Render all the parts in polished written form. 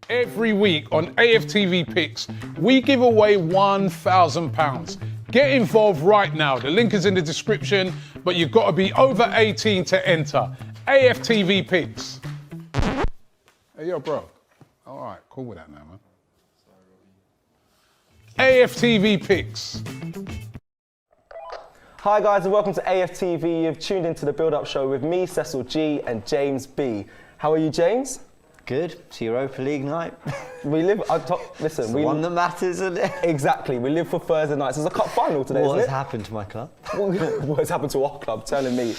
Every week on AFTV Picks, we give away £1,000. Get involved right now. The link is in the description, but you've got to be over 18 to enter. AFTV Picks. Hey, yo, bro. All right, cool with that now, man. AFTV Picks. Hi guys and welcome to AFTV. You've tuned into the build-up show with me, Cecil Jee, and James B. How are you, James? Good. It's Europa League night. We live. Listen, it's the one that matters, isn't it? Exactly. We live for Thursday nights. There's a cup final today. What has happened to my club? What has happened to our club? Telling me.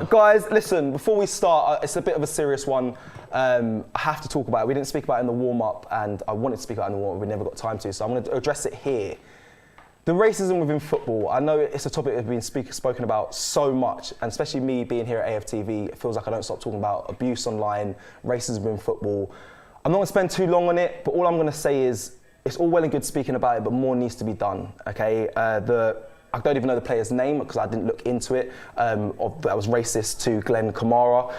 Guys, listen. Before we start, it's a bit of a serious one. I have to talk about it. We didn't speak about it in the warm-up, and I wanted to speak about it in the warm-up. We never got time to, so I'm going to address it here. The racism within football, I know it's a topic that's been spoken about so much, and especially me being here at AFTV, it feels like I don't stop talking about abuse online, racism in football. I'm not going to spend too long on it, but all I'm going to say is it's all well and good speaking about it, but more needs to be done, okay? I don't even know the player's name because I didn't look into it, that was racist to Glenn Kamara.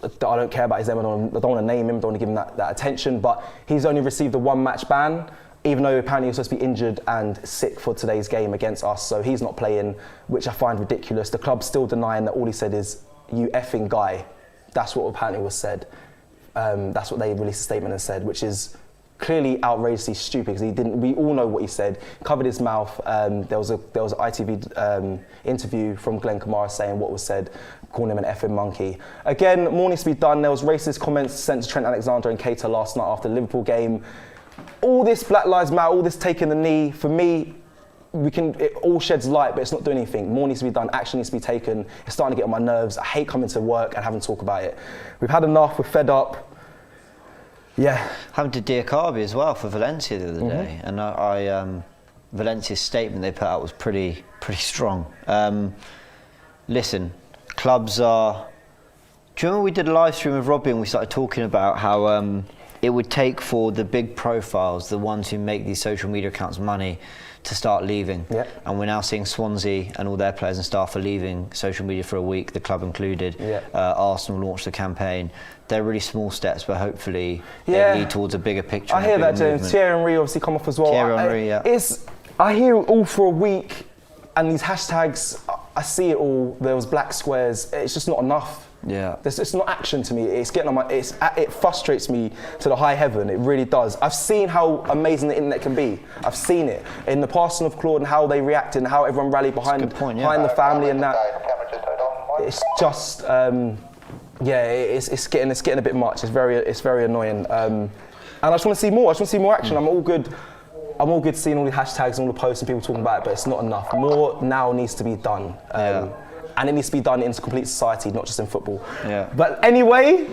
I don't care about his name, I don't want to name him, don't want to give him that attention, but he's only received a one-match ban, even though apparently he was supposed to be injured and sick for today's game against us, so he's not playing, which I find ridiculous. The club's still denying that. All he said is, "You effing guy." That's what apparently was said. That's what they released a statement and said, which is clearly outrageously stupid because he didn't. We all know what he said. Covered his mouth. There was an ITV interview from Glenn Kamara saying what was said, calling him an effing monkey. Again, more needs to be done. There was racist comments sent to Trent Alexander and Keita last night after the Liverpool game. All this Black Lives Matter, all this taking the knee, for me, it all sheds light, but it's not doing anything. More needs to be done, action needs to be taken. It's starting to get on my nerves. I hate coming to work and having to talk about it. We've had enough, we're fed up. Yeah. Happened to Diakabi as well for Valencia the other day, and Valencia's statement they put out was pretty strong. Listen, clubs are... Do you remember we did a live stream with Robbie and we started talking about how it would take for the big profiles, the ones who make these social media accounts money, to start leaving. Yep. And we're now seeing Swansea and all their players and staff are leaving social media for a week, the club included. Yep. Arsenal launched the campaign. They're really small steps, but hopefully they lead towards a bigger picture. I hear that, James. Thierry obviously come off as well. Thierry, yeah. I hear it all for a week, and these hashtags, I see it all. There was black squares. It's just not enough. Yeah, it's not action to me. It's getting on it frustrates me to the high heaven. It really does. I've seen how amazing the internet can be. I've seen it in the passing of Claude and how they reacted and how everyone rallied behind the family and that. It's just it's getting a bit much. It's very annoying. And I just want to see more. I just want to see more action. I'm all good seeing all the hashtags and all the posts and people talking about it, but it's not enough. More now needs to be done. And it needs to be done in complete society, not just in football. Yeah. But anyway,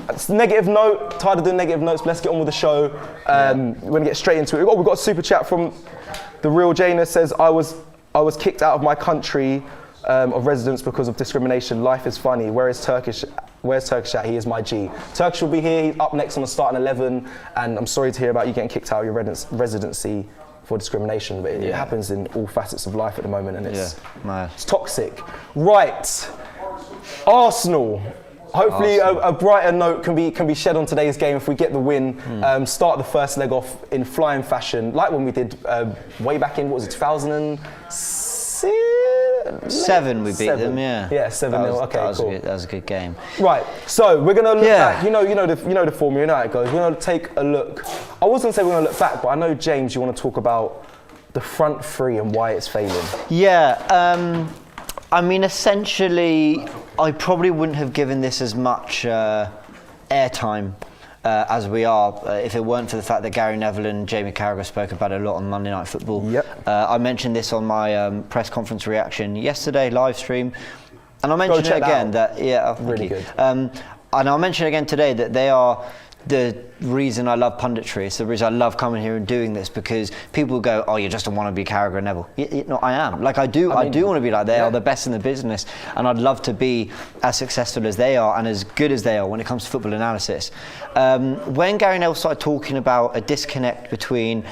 it's negative note. Tired of doing negative notes. Let's get on with the show. We're gonna get straight into it. We've got a super chat from the real Jana. Says I was kicked out of my country of residence because of discrimination. Life is funny. Where's Turkish at? He is my G. Turkish will be here. He's up next on the starting 11. And I'm sorry to hear about you getting kicked out of your residency for discrimination, but it happens in all facets of life at the moment, and it's toxic. Right, Arsenal. Hopefully, a brighter note can be shed on today's game if we get the win. Start the first leg off in flying fashion, like when we did way back in 2006. 7 we beat them, yeah. Yeah, 7-0. Okay, cool. That was a good game. Right, so we're gonna look back. You know the formula. You know how it goes. We're gonna take a look. I was gonna say we're gonna look back, but I know James, you want to talk about the front three and why it's failing. Yeah. I mean, essentially, I probably wouldn't have given this as much airtime as we are, if it weren't for the fact that Gary Neville and Jamie Carragher spoke about it a lot on Monday Night Football. Yep. I mentioned this on my press conference reaction yesterday, live stream, and I'll mention it again really good. And I'll mention again today that they are the reason I love punditry. It's the reason I love coming here and doing this, because people go, "Oh, you're just a wannabe Carragher and Neville." No, I am. Like I do want to be like they are the best in the business, and I'd love to be as successful as they are and as good as they are when it comes to football analysis. When Gary Neville started talking about a disconnect between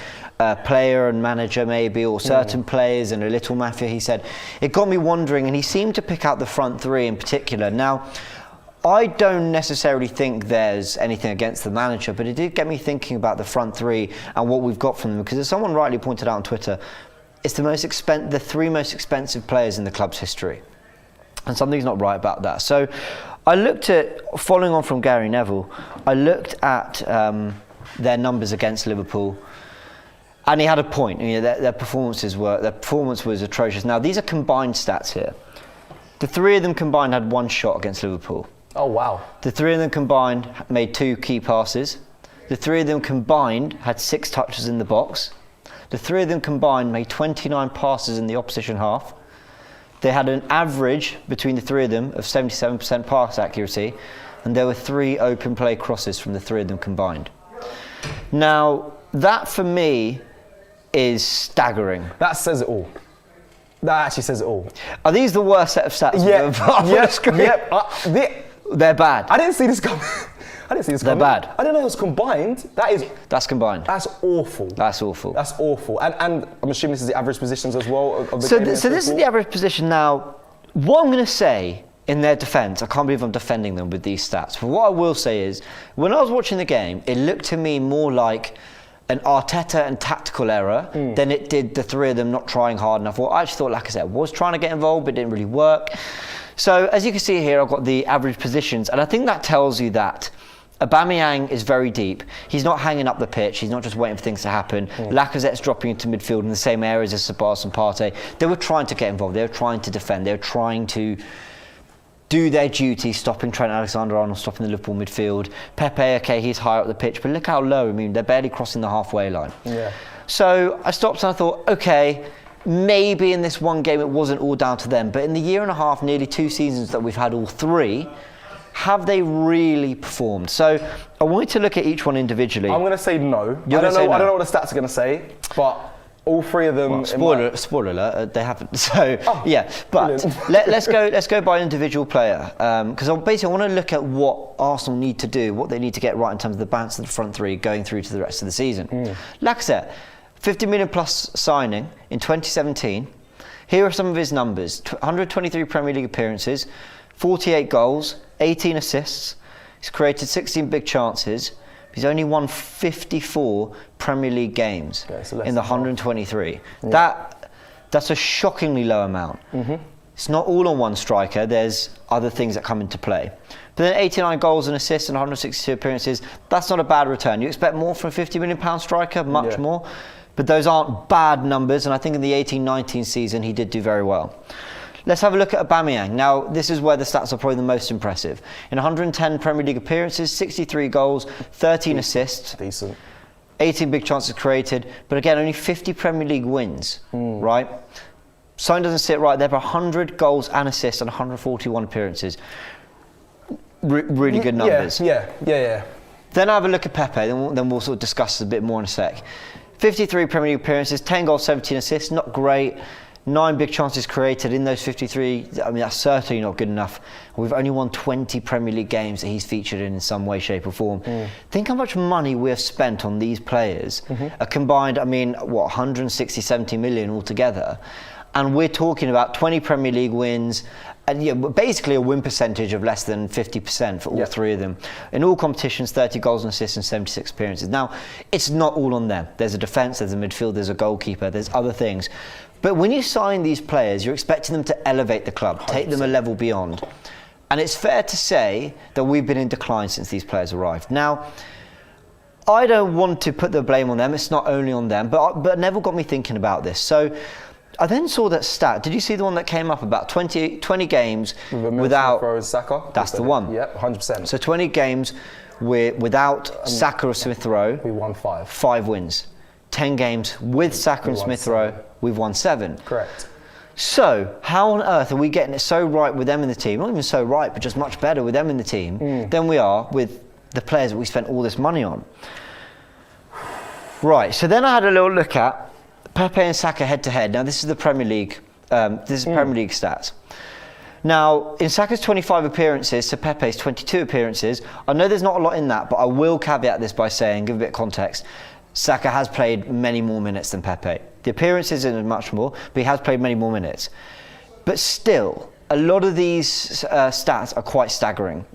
player and manager maybe, or certain players and a little mafia, he said, it got me wondering, and he seemed to pick out the front three in particular. Now, I don't necessarily think there's anything against the manager, but it did get me thinking about the front three and what we've got from them. Because as someone rightly pointed out on Twitter, it's the three most expensive players in the club's history. And something's not right about that. So I looked at, following on from Gary Neville, I looked at their numbers against Liverpool. And he had a point. You know, their performance was atrocious. Now, these are combined stats here. The three of them combined had one shot against Liverpool. Oh, wow. The three of them combined made 2 key passes. The three of them combined had 6 touches in the box. The three of them combined made 29 passes in the opposition half. They had an average between the three of them of 77% pass accuracy, and there were 3 open play crosses from the three of them combined. Now, that for me is staggering. That says it all. That actually says it all. Are these the worst set of stats? They're bad. I didn't see this coming. They're bad. I didn't know it was combined. That's combined. That's awful. That's awful. That's awful. And I'm assuming this is the average positions as well of the so game. So this is the average position. Now, what I'm going to say in their defence, I can't believe I'm defending them with these stats. But what I will say is, when I was watching the game, it looked to me more like an Arteta and tactical error than it did the three of them not trying hard enough. Well, I actually thought, like I said, was trying to get involved, but it didn't really work. So as you can see here, I've got the average positions, and I think that tells you that Aubameyang is very deep. He's not hanging up the pitch. He's not just waiting for things to happen. Lacazette's dropping into midfield in the same areas as Sabas and Partey. They were trying to get involved. They were trying to defend. They were trying to do their duty, stopping Trent Alexander-Arnold, stopping the Liverpool midfield. Pepe, okay, he's higher up the pitch, but look how low. I mean, they're barely crossing the halfway line. Yeah. So I stopped and I thought, okay, maybe in this one game it wasn't all down to them, but in the year and a half, nearly 2 seasons that we've had all three, have they really performed? So I wanted to look at each one individually. I'm going to say no. I don't know what the stats are going to say, but all 3 of them. Well, spoiler alert, they haven't. So yeah, but let's go by individual player, because basically I want to look at what Arsenal need to do, what they need to get right in terms of the balance of the front three going through to the rest of the season. Lacazette, 50 million plus signing in 2017. Here are some of his numbers: 123 Premier League appearances, 48 goals, 18 assists. He's created 16 big chances. He's only won 54 Premier League games in the 123. Yeah. That's a shockingly low amount. It's not all on one striker. There's other things that come into play. But then 89 goals and assists and 162 appearances, that's not a bad return. You expect more from a £50 million striker, much more. But those aren't bad numbers, and I think in the 18-19 season he did do very well. Let's have a look at Aubameyang. Now, this is where the stats are probably the most impressive. In 110 Premier League appearances, 63 goals, 13 assists. Decent. 18 big chances created, but again, only 50 Premier League wins, right? Something doesn't sit right there, but 100 goals and assists and 141 appearances. Really good numbers. Yeah. Then I have a look at Pepe, then we'll sort of discuss this a bit more in a sec. 53 Premier League appearances, 10 goals, 17 assists, not great. 9 big chances created in those 53. I mean, that's certainly not good enough. We've only won 20 Premier League games that he's featured in some way, shape or form. Think how much money we have spent on these players. A combined, 160, 70 million altogether. And we're talking about 20 Premier League wins, and basically a win percentage of less than 50% for all 3 of them. In all competitions, 30 goals and assists and 76 appearances. Now, it's not all on them. There's a defence, there's a midfield, there's a goalkeeper, there's other things. But when you sign these players, you're expecting them to elevate the club, 100%. Take them a level beyond. And it's fair to say that we've been in decline since these players arrived. Now, I don't want to put the blame on them. It's not only on them, but Neville got me thinking about this. So I then saw that stat. Did you see the one that came up about 20 games without Saka? That's the one. Yep, 100%. So 20 games without Saka or Smith Rowe. We won 5. 5 wins. 10 games with Saka and Smith Rowe. We've won 7. Correct. So, how on earth are we getting it so right with them in the team? Not even so right, but just much better with them in the team than we are with the players that we spent all this money on. Right, so then I had a little look at Pepe and Saka head to head. Now, this is the Premier League. This is Premier League stats. Now, in Saka's 25 appearances to Pepe's 22 appearances, I know there's not a lot in that, but I will caveat this by saying, give a bit of context, Saka has played many more minutes than Pepe. The appearances isn't much more, but he has played many more minutes. But still, a lot of these stats are quite staggering.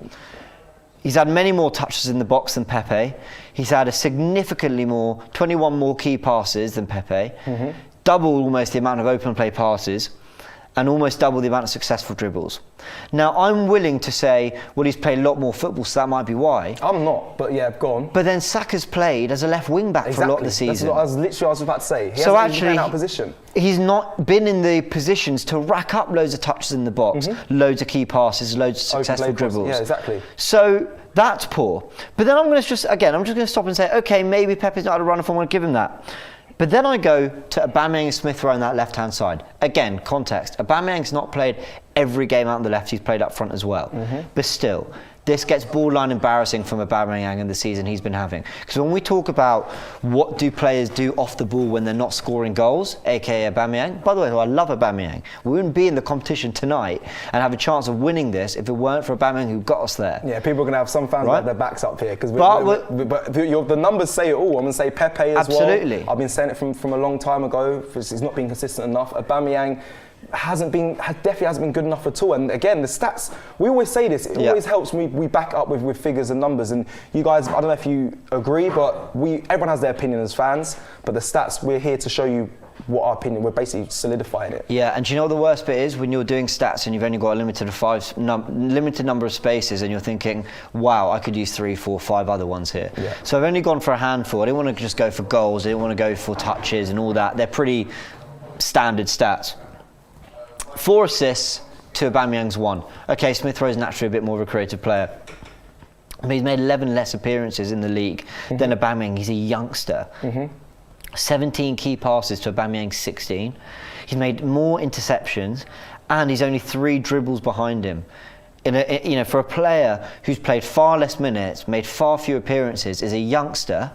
He's had many more touches in the box than Pepe. He's had a significantly more, 21 more key passes than Pepe, double almost the amount of open play passes, and almost double the amount of successful dribbles. Now, I'm willing to say, well, he's played a lot more football, so that might be why. I'm not, but yeah, go on. But then Saka's played as a left wing back for a lot of the season. That's what I was about to say. He so hasn't actually, been out of position. He's not been in the positions to rack up loads of touches in the box, loads of key passes, loads of successful dribbles. Yeah, exactly. So that's poor. But then I'm going to I'm just going to stop and say, okay, maybe Pepe's not had a run if I want to give him that. But then I go to Aubameyang and Smith Rowe on that left-hand side. Again, context. Aubameyang's not played every game out on the left. He's played up front as well. But still, this gets borderline embarrassing from Aubameyang in the season he's been having. Because when we talk about what do players do off the ball when they're not scoring goals, aka Aubameyang. By the way, I love Aubameyang. We wouldn't be in the competition tonight and have a chance of winning this if it weren't for Aubameyang who got us there. Yeah, people are going to have some fans like their backs up here because the numbers say it all. I'm going to say Pepe as well. Absolutely. I've been saying it from a long time ago. He's not been consistent enough. Aubameyang definitely hasn't been good enough at all. And again, the stats, we always say this, it always helps we back up with figures and numbers. And you guys, I don't know if you agree, but everyone has their opinion as fans, but the stats, we're here to show you what our opinion, we're basically solidifying it. Yeah, and do you know what the worst bit is? When you're doing stats and you've only got a limited number of spaces and you're thinking, wow, I could use 3, 4, 5 other ones here. Yeah. So I've only gone for a handful. I didn't want to just go for goals, I didn't want to go for touches and all that. They're pretty standard stats. 4 assists to Aubameyang's 1. Okay, Smith Rowe's naturally a bit more of a creative player. But he's made 11 less appearances in the league than Aubameyang. He's a youngster. 17 key passes to Aubameyang's 16. He's made more interceptions and he's only 3 dribbles behind him. For a player who's played far less minutes, made far fewer appearances, is a youngster,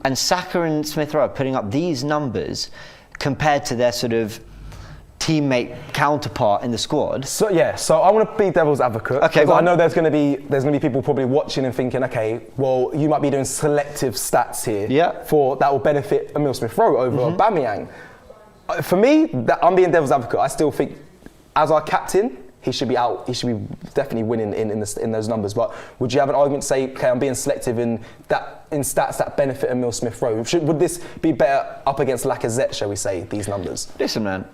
and Saka and Smith Rowe are putting up these numbers compared to their sort of teammate counterpart in the squad. So I want to be devil's advocate. Okay, I know there's going to be people probably watching and thinking, okay, well, you might be doing selective stats here that will benefit Emile Smith Rowe over Aubameyang. For me, I'm being devil's advocate. I still think, as our captain, he should be out. He should be definitely winning in those numbers. But would you have an argument to say, okay, I'm being selective in stats that benefit Emile Smith Rowe? Would this be better up against Lacazette, shall we say, these numbers? Listen, man.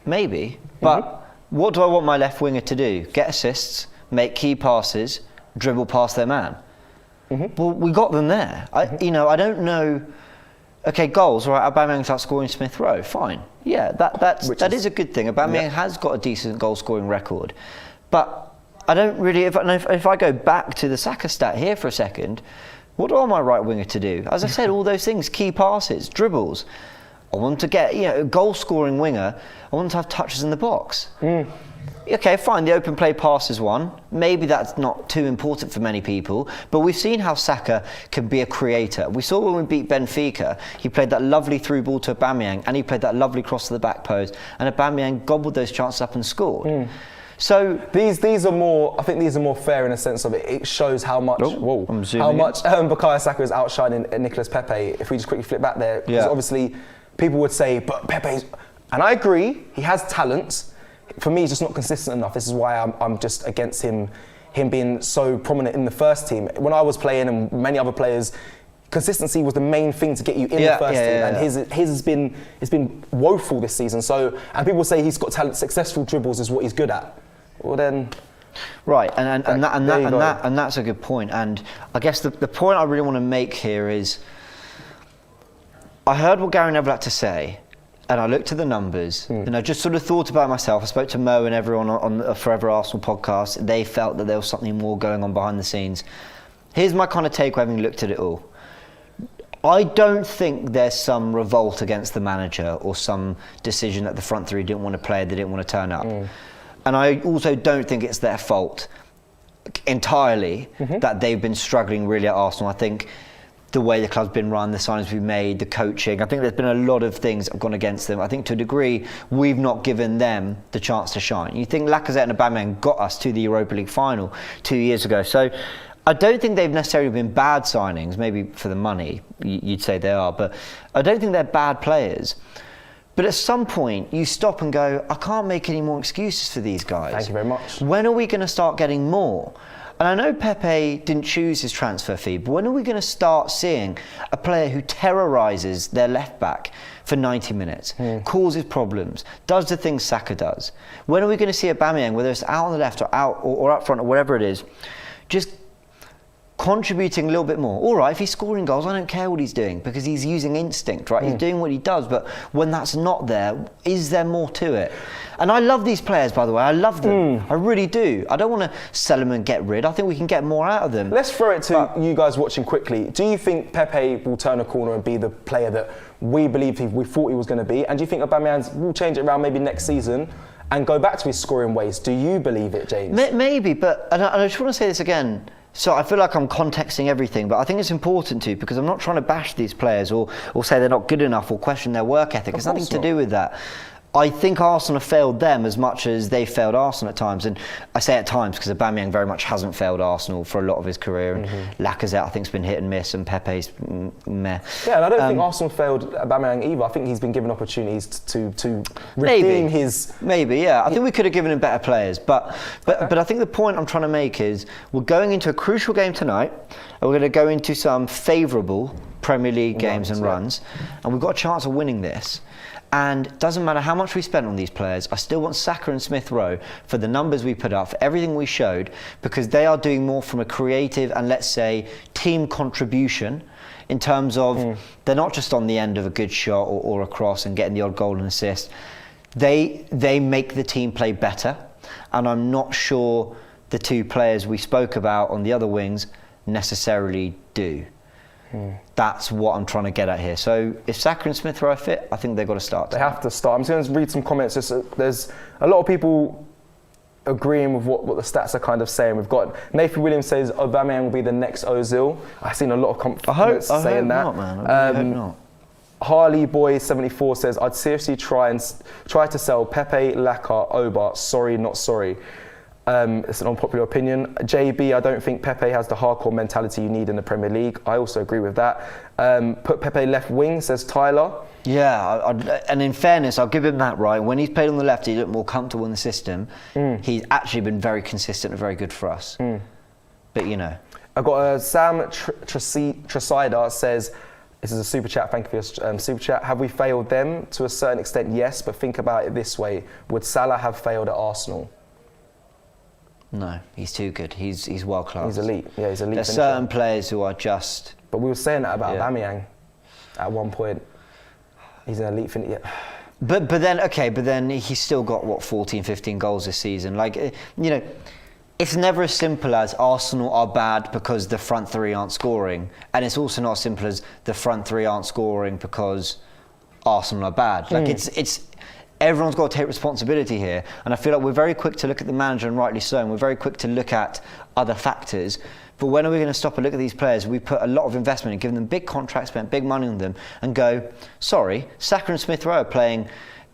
Maybe, but what do I want my left winger to do? Get assists, make key passes, dribble past their man. Well, we got them there. I don't know. Okay, goals. Right, Aubameyang starts scoring Smith Rowe. Fine. Yeah, that is a good thing. Aubameyang has got a decent goal scoring record, but I don't really. If I go back to the Saka stat here for a second, what do I want my right winger to do? As I said, all those things: key passes, dribbles. I want to get, a goal-scoring winger. I want to have touches in the box. Okay, fine, the open play pass is one. Maybe that's not too important for many people, but we've seen how Saka can be a creator. We saw when we beat Benfica, he played that lovely through ball to Aubameyang, and he played that lovely cross to the back post, and Aubameyang gobbled those chances up and scored. So these are more. I think these are more fair in a sense of it shows how much Bukayo Saka is outshining Nicolas Pepe. If we just quickly flip back there, because obviously people would say, but Pepe's, and I agree, he has talents. For me, he's just not consistent enough. This is why I'm just against him being so prominent in the first team. When I was playing and many other players, consistency was the main thing to get you in the first team, and his has been woeful this season. So, and people say he's got talent, successful dribbles is what he's good at. Well then, right, and that's a good point. And I guess the point I really want to make here is, I heard what Gary Neville had to say, and I looked at the numbers, and I just sort of thought about myself. I spoke to Mo and everyone on the Forever Arsenal podcast. They felt that there was something more going on behind the scenes. Here's my kind of take having looked at it all. I don't think there's some revolt against the manager or some decision that the front three didn't want to play, they didn't want to turn up. And I also don't think it's their fault entirely that they've been struggling really at Arsenal. I think the way the club's been run, the signings we've made, the coaching, I think there's been a lot of things that have gone against them. I think to a degree, we've not given them the chance to shine. You think Lacazette and Aubameyang got us to the Europa League final 2 years ago. So I don't think they've necessarily been bad signings. Maybe for the money, you'd say they are, but I don't think they're bad players. But at some point, you stop and go, I can't make any more excuses for these guys. Thank you very much. When are we going to start getting more? And I know Pepe didn't choose his transfer fee, but when are we going to start seeing a player who terrorises their left back for 90 minutes, causes problems, does the things Saka does? When are we going to see Aubameyang, whether it's out on the left or out or up front or whatever it is, just contributing a little bit more? All right, if he's scoring goals, I don't care what he's doing because he's using instinct, right? He's doing what he does, but when that's not there, is there more to it? And I love these players, by the way. I love them. I really do. I don't want to sell them and get rid. I think we can get more out of them. Let's throw it to you guys watching quickly. Do you think Pepe will turn a corner and be the player that we believed we thought he was going to be? And do you think Aubameyang will change it around maybe next season and go back to his scoring ways? Do you believe it, James? Maybe, but and I just want to say this again. So I feel like I'm contexting everything, but I think it's important to, because I'm not trying to bash these players or say they're not good enough or question their work ethic. It's nothing to do with that. I think Arsenal have failed them as much as they failed Arsenal at times. And I say at times because Aubameyang very much hasn't failed Arsenal for a lot of his career. And Lacazette, I think, has been hit and miss, and Pepe's meh. Yeah, and I don't think Arsenal failed Aubameyang either. I think he's been given opportunities to redeem his... Maybe, yeah. I think we could have given him better players. But I think the point I'm trying to make is we're going into a crucial game tonight, and we're going to go into some favourable Premier League games and runs, and we've got a chance of winning this. And it doesn't matter how much we spend on these players, I still want Saka and Smith Rowe for the numbers we put up, for everything we showed, because they are doing more from a creative and, let's say, team contribution in terms of they're not just on the end of a good shot or a cross and getting the odd goal and assist. They make the team play better, and I'm not sure the two players we spoke about on the other wings necessarily do. That's what I'm trying to get at here. So if Saka and Smith Rowe are fit, I think they've got to start. They have to start. I'm just going to read some comments. There's a lot of people agreeing with what the stats are kind of saying. We've got Nathan Williams says Aubameyang will be the next Ozil. I've seen a lot of comments saying that. Not, man. I really hope not. Harley Boy 74 says I'd seriously try to sell Pepe, Laka, Oba. Sorry, not sorry. It's an unpopular opinion. JB, I don't think Pepe has the hardcore mentality you need in the Premier League. I also agree with that. Put Pepe left wing, says Tyler. Yeah, and in fairness, I'll give him that, right. When he's played on the left, he looked more comfortable in the system. He's actually been very consistent and very good for us. But, you know. I've got Sam Tresider says, this is a super chat, thank you for your super chat. Have we failed them? To a certain extent, yes, but think about it this way. Would Salah have failed at Arsenal? No, he's too good. He's world class. He's elite. Yeah, he's elite. There's certain players who are just... But we were saying that about Aubameyang at one point. He's an elite finisher. Yeah. But then he's still got, 14, 15 goals this season. Like, you know, it's never as simple as Arsenal are bad because the front three aren't scoring. And it's also not as simple as the front three aren't scoring because Arsenal are bad. Like, it's everyone's got to take responsibility here, and I feel like we're very quick to look at the manager, and rightly so, and we're very quick to look at other factors. But when are we going to stop and look at these players? We put a lot of investment in, given them big contracts, spent big money on them, and go, sorry, Saka and Smith Rowe are playing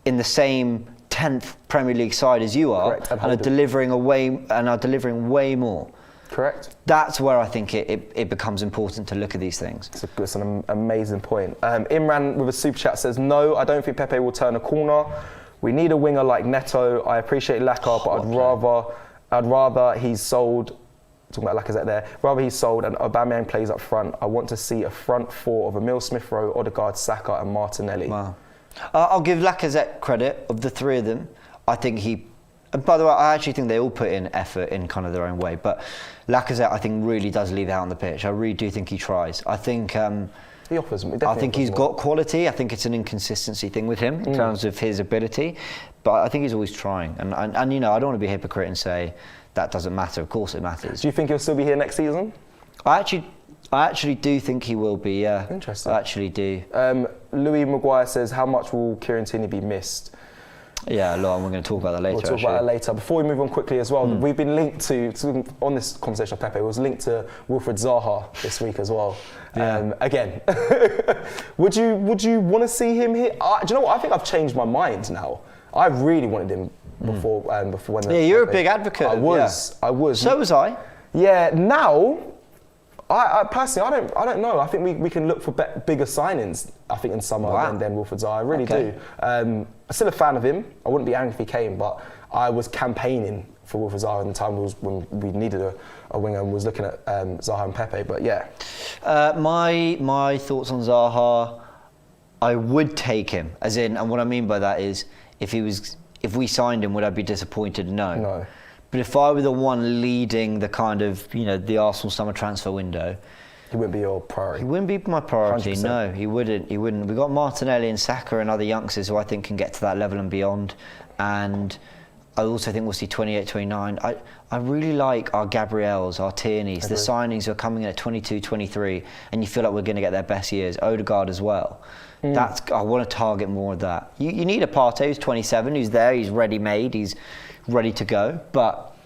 in the same 10th Premier League side as you are, and are delivering way more. Correct. That's where I think it becomes important to look at these things. It's an amazing point. Imran with a super chat says, no, I don't think Pepe will turn a corner. We need a winger like Neto. I appreciate Laka, but I'd rather he's sold. Talking about Lacazette there. Rather he's sold and Aubameyang plays up front. I want to see a front four of Emile Smith Rowe, Odegaard, Saka, and Martinelli. Wow. I'll give Lacazette credit. Of the three of them, I think he. And by the way, I actually think they all put in effort in kind of their own way. But Lacazette, I think, really does leave out on the pitch. I really do think he tries. I think he offers. I think he's got quality. I think it's an inconsistency thing with him in terms of his ability. But I think he's always trying. And you know, I don't want to be a hypocrite and say that doesn't matter. Of course, it matters. Do you think he'll still be here next season? I actually do think he will be. Yeah. Interesting. I actually do. Louis Maguire says, how much will Kieran Tierney be missed? Yeah, a lot, and we're going to talk about that later. We'll talk about that later. Before we move on quickly as well, we've been linked to on this conversation of Pepe, it was linked to Wilfried Zaha this week as well. Yeah. Again, would you want to see him here? Do you know what? I think I've changed my mind now. I really wanted him before when. Yeah, you're a big advocate. I was. So was I. Yeah. Now, I personally, I don't know. I think we can look for bigger signings, I think, in summer than Wilfried Zaha. I really do. I'm still a fan of him. I wouldn't be angry if he came, but I was campaigning for Wilfried Zaha in the time when we needed a winger and was looking at Zaha and Pepe, but yeah. My thoughts on Zaha, I would take him, as in, and what I mean by that is, if we signed him, would I be disappointed? No. But if I were the one leading the kind of, the Arsenal summer transfer window, he wouldn't be your priority. He wouldn't be my priority. 100%. No, he wouldn't. We've got Martinelli and Saka and other youngsters who I think can get to that level and beyond. And I also think we'll see 28, 29. I really like our Gabriels, our Tierneys, the signings who are coming in at 22, 23, and you feel like we're going to get their best years. Odegaard as well. I want to target more of that. You need a Partey who's 27, who's there, he's ready-made, he's ready to go. But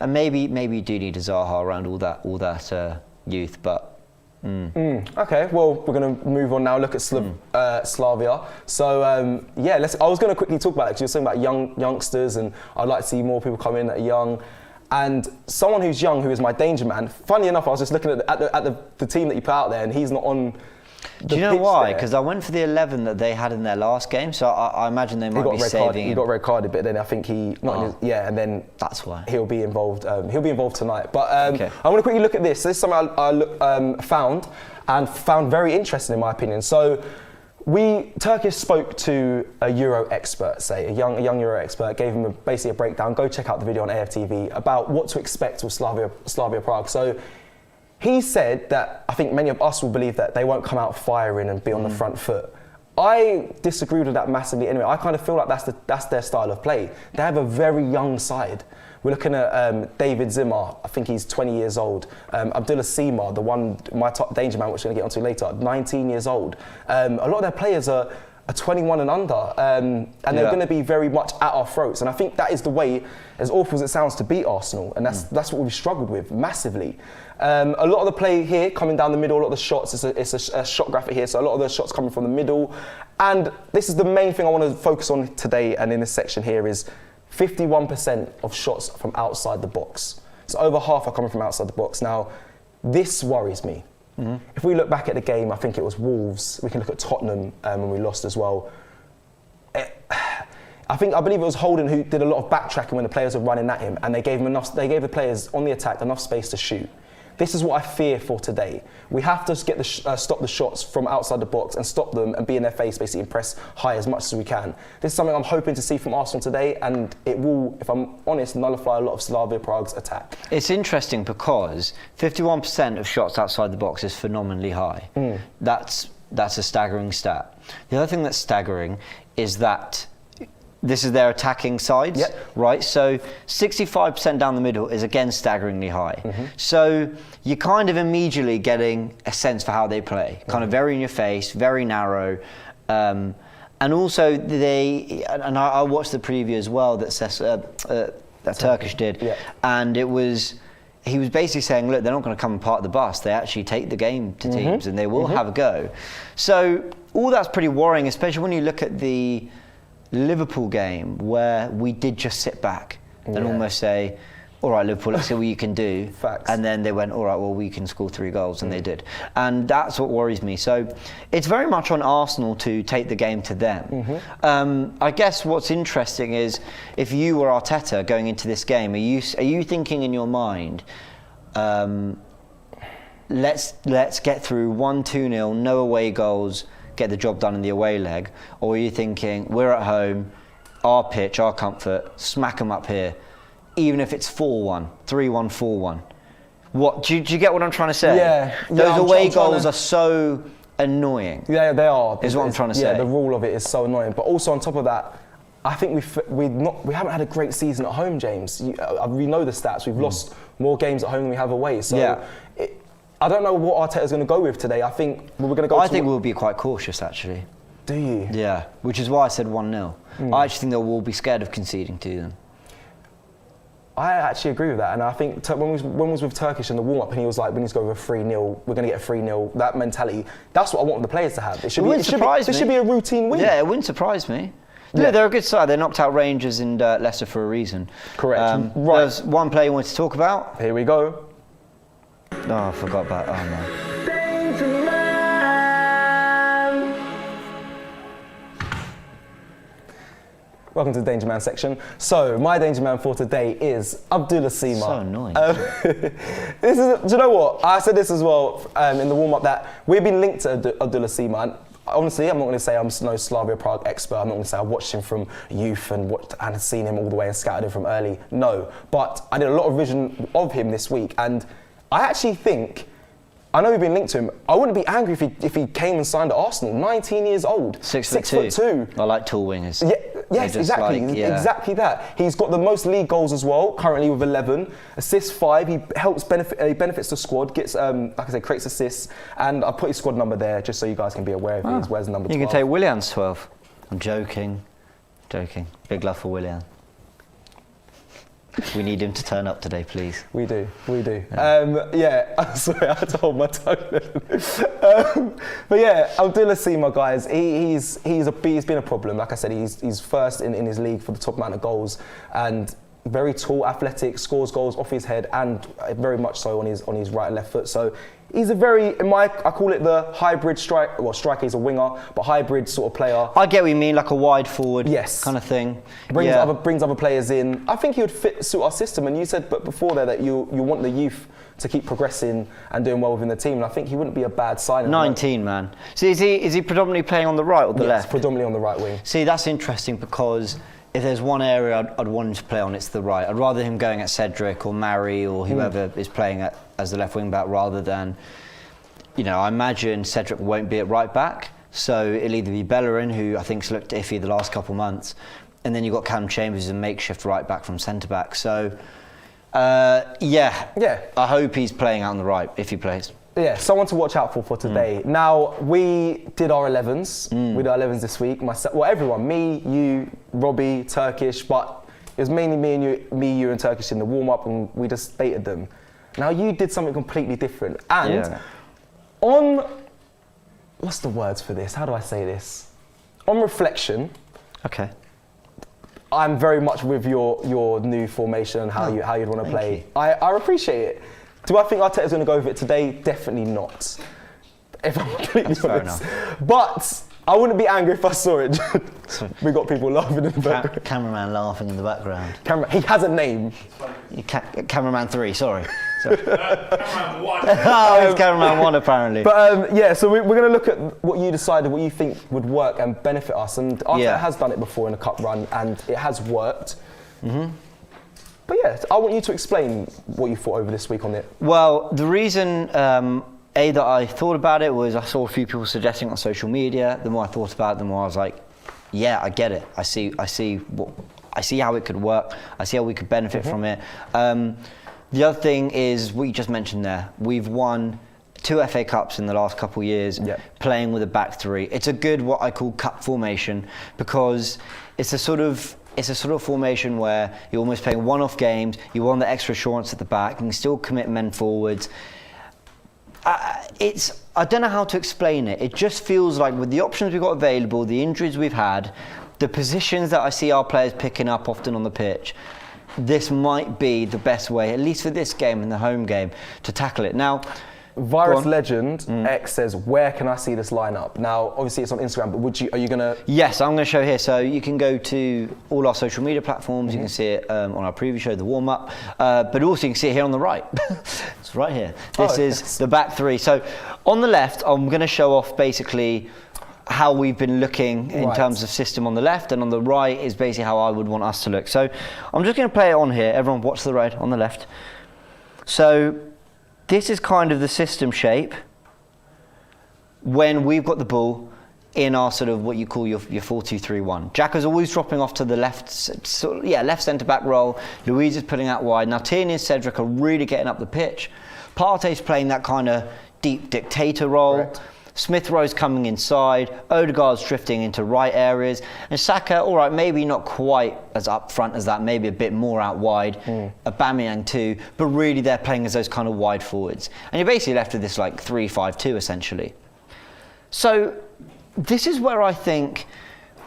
and maybe you do need a Zaha around all that youth. But okay, well, we're going to move on now. Look at Slavia. So I was going to quickly talk about it because you were saying about youngsters, and I'd like to see more people come in that are young. And someone who's young, who is my danger man. Funny enough, I was just looking at the team that you put out there, and he's not on. Do you know why? Because I went for the 11 that they had in their last game, so I imagine they might be saving him. He got red carded, but then I think and then that's why he'll be involved. He'll be involved tonight. But I'm going to quickly look at this. This is something I found very interesting in my opinion. So Turkish spoke to a Euro expert, a young Euro expert, gave him basically a breakdown. Go check out the video on AFTV about what to expect with Slavia Prague. So he said that I think many of us will believe that they won't come out firing and be on the front foot. I disagreed with that massively anyway. I kind of feel like that's their style of play. They have a very young side. We're looking at David Zimmer, I think he's 20 years old. Abdullah Sima, my top danger man, which we're going to get onto later, 19 years old. A lot of their players are 21 and under, and they're going to be very much at our throats. And I think that is the way, as awful as it sounds, to beat Arsenal. And that's what we've struggled with massively. A lot of the play here coming down the middle, a lot of the shots, it's a shot graphic here, so a lot of the shots coming from the middle. And this is the main thing I want to focus on today and in this section here is 51% of shots from outside the box. So over half are coming from outside the box. Now, this worries me. If we look back at the game, I think it was Wolves. We can look at Tottenham when we lost as well. I believe it was Holden who did a lot of backtracking when the players were running at him, and they gave the players on the attack enough space to shoot. This is what I fear for today. We have to get stop the shots from outside the box and stop them and be in their face, basically, and press high as much as we can. This is something I'm hoping to see from Arsenal today, and it will, if I'm honest, nullify a lot of Slavia Prague's attack. It's interesting because 51% of shots outside the box is phenomenally high. That's a staggering stat. The other thing that's staggering is that this is their attacking sides, right? So 65% down the middle is again staggeringly high. So you're kind of immediately getting a sense for how they play. Kind of very in your face, very narrow. And also I watched the preview as well that Turkish did. And he was basically saying, look, they're not going to come and park the bus. They actually take the game to teams and they will have a go. So all that's pretty worrying, especially when you look at the Liverpool game where we did just sit back and almost say, all right, Liverpool, let's see what you can do. Facts. And then they went, all right, well, we can score 3 goals, and they did. And that's what worries me. So it's very much on Arsenal to take the game to them. I guess what's interesting is if you were Arteta going into this game, are you thinking in your mind, let's get through 1-2-0, no away goals, get the job done in the away leg? Or are you thinking, we're at home, our pitch, our comfort, smack them up here, even if it's 4-1, 3-1, 4-1? What do you get what I'm trying to say? Yeah. Those away goals are so annoying. Yeah, they are. Is what I'm trying to say. Yeah, the rule of it is so annoying. But also on top of that, I think we haven't had a great season at home, James. We know the stats. We've lost more games at home than we have away. So I don't know what Arteta's going to go with today. I think we're going to go. I think we'll be quite cautious, actually. Do you? Yeah, which is why I said 1-0. I actually think they will be scared of conceding to them. I actually agree with that, and I think when we was with Turkish in the warm-up, and he was like, "We need to go with a 3-0. We're going to get a 3-0." That mentality. That's what I want the players to have. It should be a routine win. Yeah, it wouldn't surprise me. Yeah, they're a good side. They knocked out Rangers and Leicester for a reason. Correct. Right. There's one player you wanted to talk about. Here we go. Oh, I forgot about. Oh no. Danger Man. Welcome to the Danger Man section. So, my Danger Man for today is Abdullah Sima. So annoying. Do you know what? I said this as well in the warm-up that we've been linked to Abdullah Sima. And honestly, I'm not going to say I'm no Slavia Prague expert. I'm not going to say I watched him from youth and seen him all the way and scouted him from early. No, but I did a lot of vision of him this week, and I actually think, I know we've been linked to him, I wouldn't be angry if he came and signed at Arsenal. 19 years old. 6'2". I like tall wingers. Yeah, yes, exactly. Exactly that. He's got the most league goals as well, currently with 11. Assists 5. He benefits the squad, gets, like I said, creates assists. And I've put his squad number there just so you guys can be aware of his. Where's number 12? You can take Willian's 12. I'm joking. Big love for Willian. We need him to turn up today, please. We do. Yeah. Sorry, I had to hold my tongue. But yeah, Abdullah Sima, guys, he's been a problem. Like I said, he's first in his league for the top amount of goals, and very tall, athletic, scores goals off his head, and very much so on his right and left foot. So he's a very, I call it the hybrid striker. Well, striker, he's a winger, but hybrid sort of player. I get what you mean, like a wide forward, yes, kind of thing. Brings other players in. I think he would suit our system. And you said, but before there, that you want the youth to keep progressing and doing well within the team. And I think he wouldn't be a bad signing. 19, man. So is he predominantly playing on the right or the left? Predominantly on the right wing. See, that's interesting because if there's one area I'd want him to play on, it's the right. I'd rather him going at Cedric or Mari or whoever is playing as the left wing back rather than, I imagine Cedric won't be at right back, so it'll either be Bellerin, who I think's looked iffy the last couple of months, and then you've got Callum Chambers, a makeshift right back from centre back. So, I hope he's playing out on the right if he plays. Yeah, someone to watch out for today. Now, we did our 11s. We did our 11s this week. Everyone, me, you, Robbie, Turkish, but it was mainly me, you and Turkish in the warm-up, and we just stated them. Now, you did something completely different. And what's the words for this? How do I say this? On reflection, okay, I'm very much with your new formation and how you'd want to play. I appreciate it. Do I think Arteta's going to go with it today? Definitely not. If I'm completely honest. But I wouldn't be angry if I saw it. We got people laughing in the background. Cameraman laughing in the background. He has a name. Cameraman 3, sorry. Cameraman 1. Oh, it's Cameraman 1 apparently. But so we're going to look at what you decided, what you think would work and benefit us. And Arteta has done it before in a cup run, and it has worked. But yeah, I want you to explain what you thought over this week on it. Well, the reason that I thought about it was I saw a few people suggesting on social media. The more I thought about it, the more I was like, yeah, I get it. I see how it could work. I see how we could benefit from it. The other thing is what you just mentioned there. We've won 2 FA Cups in the last couple of years playing with a back three. It's a good, what I call cup formation, because it's a sort of formation where you're almost playing one-off games, you want the extra assurance at the back, you can still commit men forwards. I don't know how to explain it. It just feels like with the options we've got available, the injuries we've had, the positions that I see our players picking up often on the pitch, this might be the best way, at least for this game and the home game, to tackle it. Now, Virus Legend X says, where can I see this lineup? Now, obviously it's on Instagram, but are you going to... Yes, I'm going to show here. So you can go to all our social media platforms. You can see it on our preview show, the warm-up. But also you can see it here on the right. It's right here. This is the back three. So on the left, I'm going to show off basically how we've been looking in terms of system on the left, and on the right is basically how I would want us to look. So I'm just going to play it on here. Everyone watch the right on the left. So this is kind of the system shape when we've got the ball in our sort of what you call your 4-2-3-1. Xhaka's always dropping off to the left, left centre-back role. Luiz is putting out wide. Now Tierney and Cedric are really getting up the pitch. Partey's playing that kind of deep dictator role. Correct. Smith Rowe's coming inside, Odegaard's drifting into right areas, and Saka, all right, maybe not quite as up front as that, maybe a bit more out wide, Aubameyang too, but really they're playing as those kind of wide forwards. And you're basically left with this like 3-5-2 essentially. So this is where I think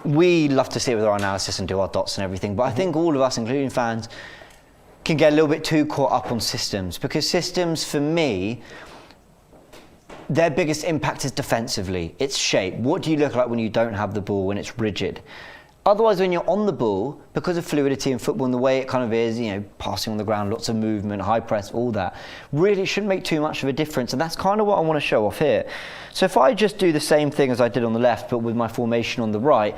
we love to sit with our analysis and do our dots and everything, but I think all of us, including fans, can get a little bit too caught up on systems, because systems, for me, their biggest impact is defensively. It's shape. What do you look like when you don't have the ball, when it's rigid? Otherwise, when you're on the ball, because of fluidity in football and the way it kind of is, you know, passing on the ground, lots of movement, high press, all that, really shouldn't make too much of a difference. And that's kind of what I want to show off here. So if I just do the same thing as I did on the left, but with my formation on the right,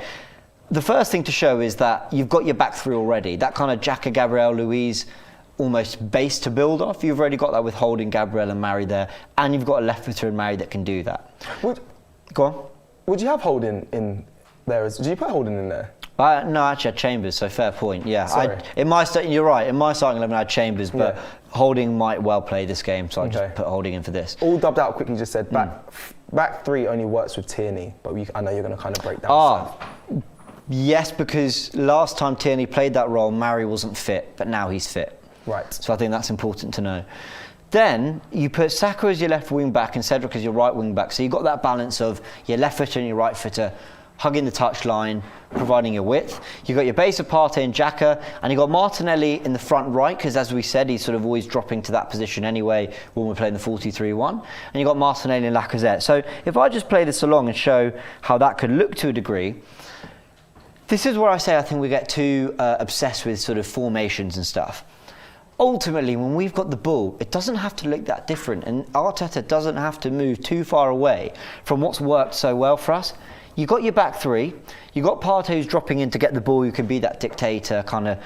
the first thing to show is that you've got your back three already. That kind of Xhaka, Gabriel, Luiz almost base to build off. You've already got that with Holding, Gabriel and Mari there. And you've got a left footer in Mari that can do that. Go on. Would you have Holding in there? Did you put Holding in there? No, actually I had Chambers, so fair point. Yeah, you're right. In my starting 11 I had Chambers, but Holding might well play this game, so I just put Holding in for this. All dubbed out quickly, just said back three only works with Tierney, but I know you're going to kind of break down. Yes, because last time Tierney played that role, Mari wasn't fit, but now he's fit. Right. So I think that's important to know. Then you put Saka as your left wing back and Cedric as your right wing back. So you've got that balance of your left footer and your right footer hugging the touchline, providing your width. You've got your base of Partey and Xhaka, and you've got Martinelli in the front right, because as we said, he's sort of always dropping to that position anyway when we're playing the 4-2-3-1. And you've got Martinelli and Lacazette. So if I just play this along and show how that could look to a degree, this is where I say I think we get too obsessed with sort of formations and stuff. Ultimately, when we've got the ball, it doesn't have to look that different, and Arteta doesn't have to move too far away from what's worked so well for us. You've got your back three, you've got Partey who's dropping in to get the ball, who can be that dictator, kind of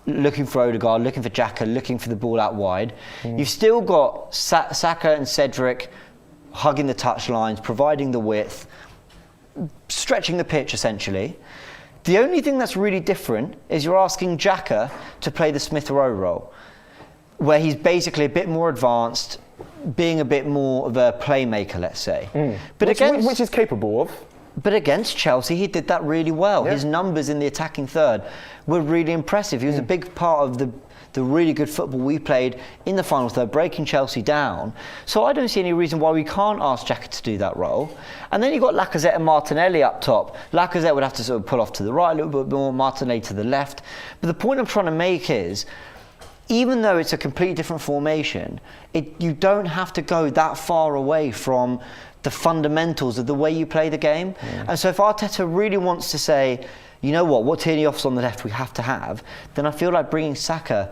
looking for Odegaard, looking for Xhaka, looking for the ball out wide. You've still got Saka and Cedric hugging the touchlines, providing the width, stretching the pitch essentially. The only thing that's really different is you're asking Xhaka to play the Smith Rowe role, where he's basically a bit more advanced, being a bit more of a playmaker, let's say. But which he's capable of. But against Chelsea, he did that really well. His numbers in the attacking third were really impressive. He was a big part of the really good football we played in the final third, breaking Chelsea down. So I don't see any reason why we can't ask Xhaka to do that role. And then you've got Lacazette and Martinelli up top. Lacazette would have to sort of pull off to the right a little bit more, Martinelli to the left. But the point I'm trying to make is, even though it's a completely different formation, you don't have to go that far away from the fundamentals of the way you play the game. And so if Arteta really wants to say, you know what Tierney offs on the left we have to have, then I feel like bringing Saka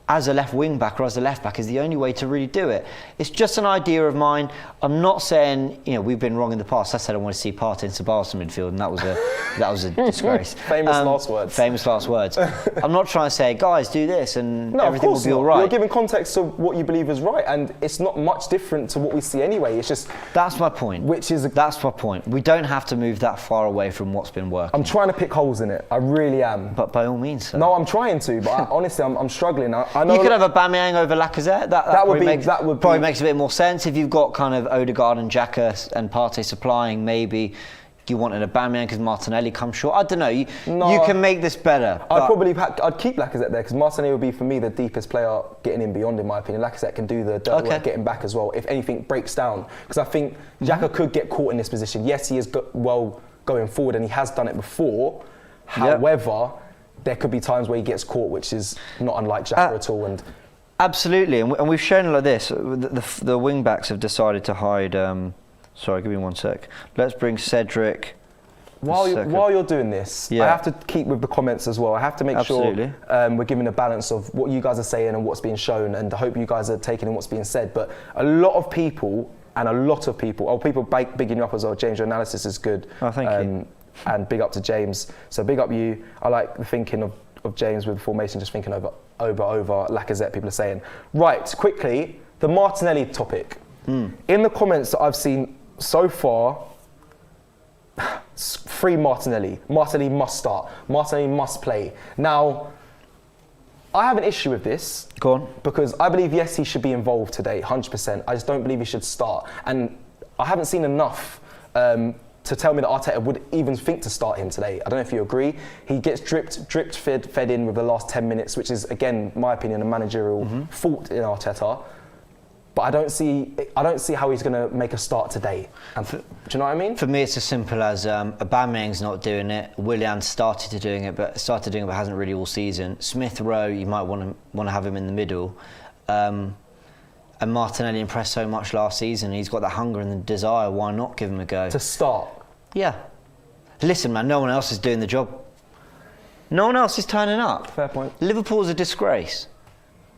as a left wing back or as a left back is the only way to really do it. It's just an idea of mine. I'm not saying, we've been wrong in the past. I said I want to see Partey and Ceballos in midfield, and that was a disgrace. Famous last words. Famous last words. I'm not trying to say, guys, do this and everything will be all right. You're giving context to what you believe is right, and it's not much different to what we see anyway. It's just... That's my point. That's my point. We don't have to move that far away from what's been working. I'm trying to pick holes in it. I really am. But by all means, sir. No, I'm trying to, but honestly, I'm struggling. I know you could have a Aubameyang over Lacazette. That would probably makes a bit more sense. If you've got kind of Odegaard and Xhaka and Partey supplying, maybe you want an Aubameyang because Martinelli comes short. I don't know. You can make this better. I'd keep Lacazette there because Martinelli would be for me the deepest player getting in beyond, in my opinion. Lacazette can do the dirty work getting back as well if anything breaks down, because I think Xhaka could get caught in this position. Yes, he is going forward and he has done it before. However, there could be times where he gets caught, which is not unlike Xhaka at all. And absolutely, and we've shown like this. The wing backs have decided to hide. Sorry, give me 1 sec. Let's bring Cedric. While you're doing this, I have to keep with the comments as well. I have to make sure we're giving a balance of what you guys are saying and what's being shown, and I hope you guys are taking in what's being said. But a lot of people, people bigging you up as well. James, your analysis is good. Oh, thank you. And big up to James. So big up you. I like the thinking of James with formation, just thinking over Lacazette, people are saying. Right, quickly, the Martinelli topic. In the comments that I've seen so far, free Martinelli. Martinelli must start. Martinelli must play. Now, I have an issue with this. Go on. Because I believe, yes, he should be involved today, 100%. I just don't believe he should start. And I haven't seen enough to tell me that Arteta would even think to start him today. I don't know if you agree. He gets fed in with the last 10 minutes, which is, again, my opinion, a managerial fault in Arteta. but I don't see how he's going to make a start today. And do you know what I mean? For me, it's as simple as Aubameyang's not doing it. Willian started doing it, but hasn't really all season. Smith Rowe, you might want to have him in the middle. And Martinelli impressed so much last season. He's got that hunger and the desire. Why not give him a go? To start? Yeah. Listen, man, no one else is doing the job. No one else is turning up. Fair point. Liverpool's a disgrace.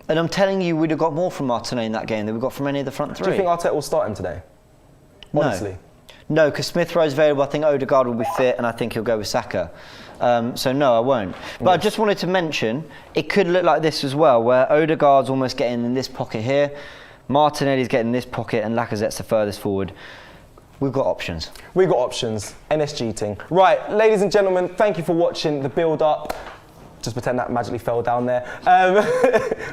And I'm telling you, we'd have got more from Martinelli in that game than we got from any of the front three. Do you think Arteta will start him today? Honestly? No, because Smith Rowe's available. I think Odegaard will be fit, and I think he'll go with Saka. So no, I won't. But I just wanted to mention, it could look like this as well, where Odegaard's almost getting in this pocket here, Martinelli's getting in this pocket, and Lacazette's the furthest forward. We've got options. We've got options. NSG ting. Right, ladies and gentlemen, thank you for watching the build-up. Just pretend that magically fell down there.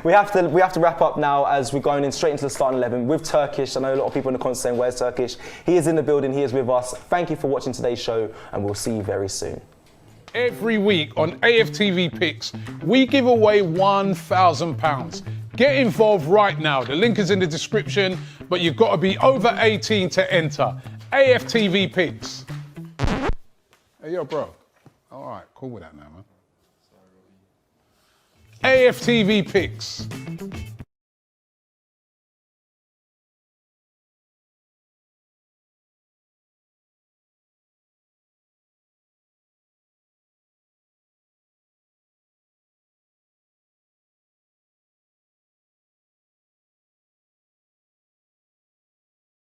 We have to wrap up now as we're going in straight into the starting 11 with Turkish. I know a lot of people in the comments saying, where's Turkish? He is in the building, he is with us. Thank you for watching today's show, and we'll see you very soon. Every week on AFTV Picks, we give away £1,000. Get involved right now. The link is in the description, but you've got to be over 18 to enter. AFTV Picks. Hey, yo, bro. All right, cool with that now, man. AFTV Picks.